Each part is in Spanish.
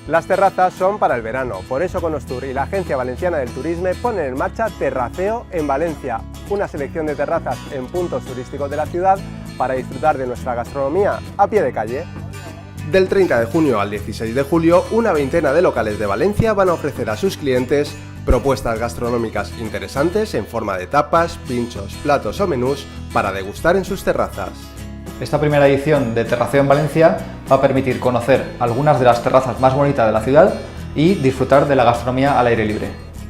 Las terrazas son para el verano, por eso Conostur y la Agencia Valenciana del Turisme ponen en marcha Terraceo en Valencia, una selección de terrazas en puntos turísticos de la ciudad para disfrutar de nuestra gastronomía a pie de calle. Del 30 de junio al 16 de julio, una veintena de locales de Valencia van a ofrecer a sus clientes propuestas gastronómicas interesantes en forma de tapas, pinchos, platos o menús para degustar en sus terrazas. Esta primera edición de Terraceo en Valencia va a permitir conocer algunas de las terrazas más bonitas de la ciudad y disfrutar de la gastronomía al aire libre.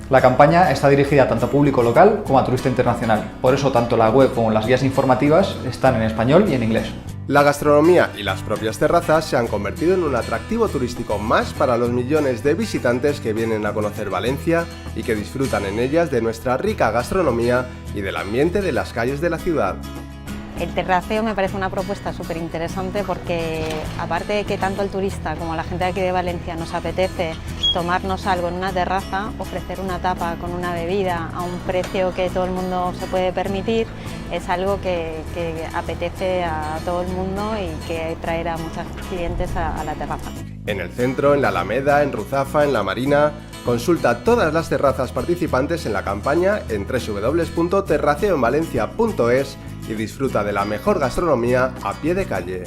La campaña está dirigida tanto a público local como a turista internacional, por eso tanto la web como las guías informativas están en español y en inglés. La gastronomía y las propias terrazas se han convertido en un atractivo turístico más para los millones de visitantes que vienen a conocer Valencia y que disfrutan en ellas de nuestra rica gastronomía y del ambiente de las calles de la ciudad. El terraceo me parece una propuesta súper interesante porque, aparte de que tanto el turista como la gente de aquí de Valencia nos apetece tomarnos algo en una terraza, ofrecer una tapa con una bebida a un precio que todo el mundo se puede permitir, es algo que apetece a todo el mundo y que traerá a muchos clientes a la terraza. En el centro, en la Alameda, en Ruzafa, en la Marina, consulta todas las terrazas participantes en la campaña en www.terraceoenvalencia.es y disfruta de la mejor gastronomía a pie de calle.